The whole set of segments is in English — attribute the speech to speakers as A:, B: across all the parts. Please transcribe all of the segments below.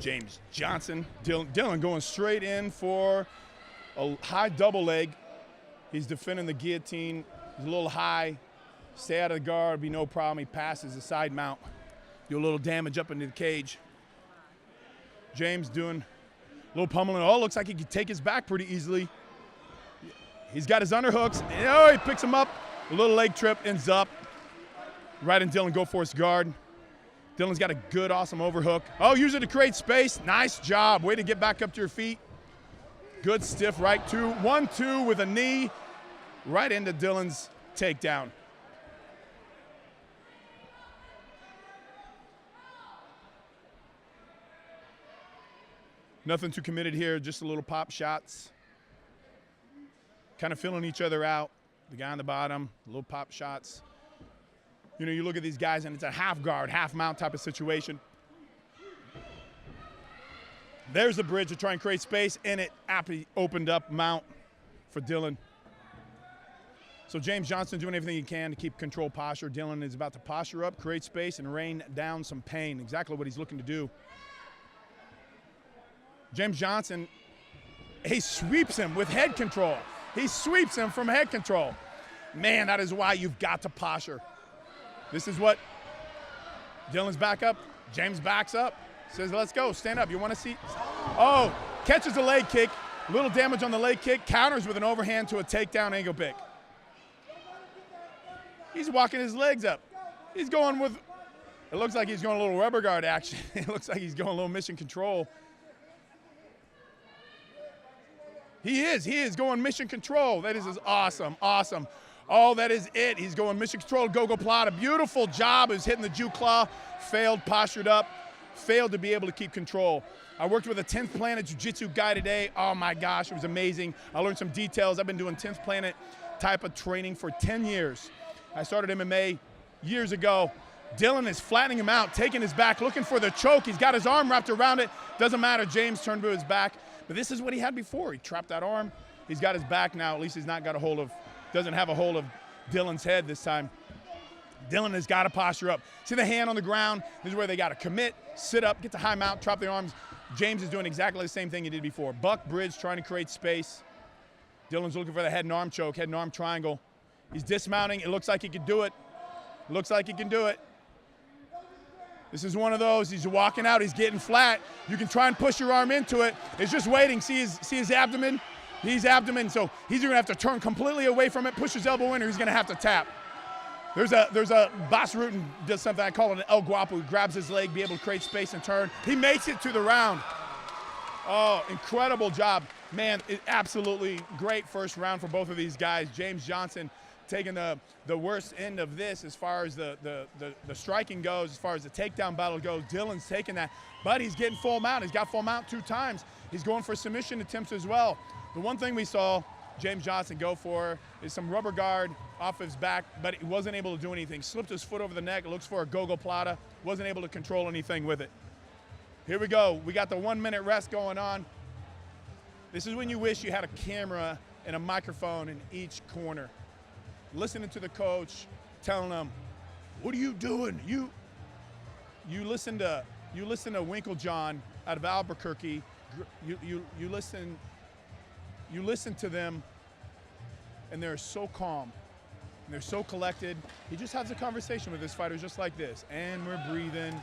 A: James Johnson. Dylan going straight in for a high double leg. He's defending the guillotine. He's a little high. Stay out of the guard, be no problem. He passes the side mount. Do a little damage up into the cage. James doing a little pummeling. Oh, looks like he could take his back pretty easily. He's got his underhooks. Oh, he picks him up. A little leg trip, ends up right in Dylan Goforth's guard. Dylan's got a good, awesome overhook. Oh, use it to create space. Nice job. Way to get back up to your feet. Good stiff right two. 1-2 with a knee right into Dylan's takedown. Nothing too committed here, just a little pop shots. Kind of filling each other out. The guy on the bottom, little pop shots. You know, you look at these guys and it's a half guard, half mount type of situation. There's the bridge to try and create space, and it aptly opened up mount for Dylan. So James Johnson doing everything he can to keep control posture. Dylan is about to posture up, create space, and rain down some pain. Exactly what he's looking to do. James Johnson, he sweeps him with head control. He sweeps him from head control. Man, that is why you've got to posture. This is what Dylan's back up. James backs up. Says, let's go, stand up. You want to see? Oh, catches a leg kick. Little damage on the leg kick. Counters with an overhand to a takedown ankle pick. He's walking his legs up. He's going with, it looks like he's going a little rubber guard action. It looks like he's going a little mission control. He is going mission control. That is awesome, awesome. Oh, that is it. He's going mission control, go plata. Beautiful job. He's hitting the Jew claw. Failed, postured up. Failed to be able to keep control. I worked with a 10th Planet Jiu-Jitsu guy today. Oh my gosh, it was amazing. I learned some details. I've been doing 10th Planet type of training for 10 years. I started MMA years ago. Dylan is flattening him out, taking his back, looking for the choke. He's got his arm wrapped around it. Doesn't matter, James turned to his back. But this is what he had before. He trapped that arm. He's got his back now. At least he's not got a hold of, doesn't have a hold of Dylan's head this time. Dylan has got to posture up. See the hand on the ground? This is where they got to commit, sit up, get to high mount, drop the arms. James is doing exactly the same thing he did before. Buck bridge, trying to create space. Dylan's looking for the head and arm choke, head and arm triangle. He's dismounting. It looks like he can do it. Looks like he can do it. This is one of those. He's walking out. He's getting flat. You can try and push your arm into it. It's just waiting. See his abdomen? He's abdomen. So he's going to have to turn completely away from it, push his elbow in, or he's going to have to tap. There's a Bas Rutten does something, I call it an El Guapo. He grabs his leg, be able to create space and turn. He makes it to the round. Oh, incredible job. Man, absolutely great first round for both of these guys. James Johnson taking the worst end of this as far as the striking goes, as far as the takedown battle goes. Dylan's taking that, but he's getting full mount. He's got full mount 2 times. He's going for submission attempts as well. The one thing we saw James Johnson go for is some rubber guard off his back, but he wasn't able to do anything. Slipped his foot over the neck, looks for a go plata, wasn't able to control anything with it. Here we go. We got the 1-minute rest going on. This is when you wish you had a camera and a microphone in each corner. Listening to the coach, telling them, "What are you doing? You listen to Winklejohn out of Albuquerque. You listen to them, and they're so calm, and they're so collected." He just has a conversation with his fighters just like this, and we're breathing,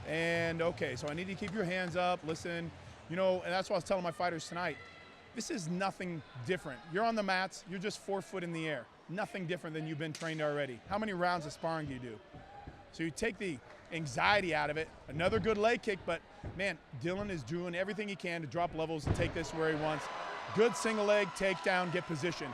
A: and okay, so I need to keep your hands up, listen, you know, and that's what I was telling my fighters tonight. This is nothing different. You're on the mats, you're just 4 foot in the air. Nothing different than you've been trained already. How many rounds of sparring do you do? So you take the anxiety out of it. Another good leg kick, but man, Dylan is doing everything he can to drop levels and take this where he wants. Good single leg, takedown, get position.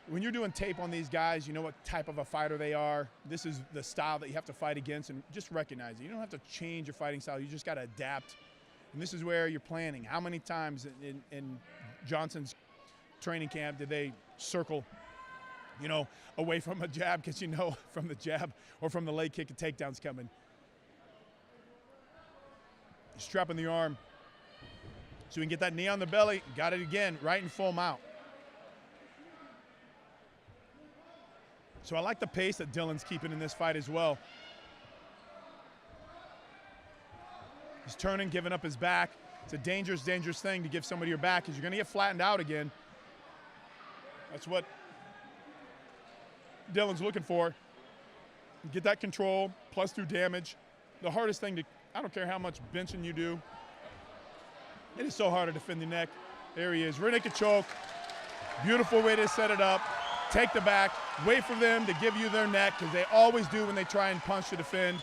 A: When you're doing tape on these guys, you know what type of a fighter they are. This is the style that you have to fight against, and just recognize it. You don't have to change your fighting style. You just got to adapt. And this is where you're planning. How many times in Johnson's training camp did they circle, you know, away from a jab, because you know from the jab or from the leg kick a takedown's coming. Strapping the arm so we can get that knee on the belly. Got it again, right in full mount. So I like the pace that Dylan's keeping in this fight as well. He's turning, giving up his back. It's a dangerous, dangerous thing to give somebody your back because you're going to get flattened out again. That's what Dylan's looking for. Get that control, plus through damage. The hardest thing to, I don't care how much benching you do, it is so hard to defend the neck. There he is, rear naked choke. Beautiful way to set it up. Take the back, wait for them to give you their neck, because they always do when they try and punch to defend.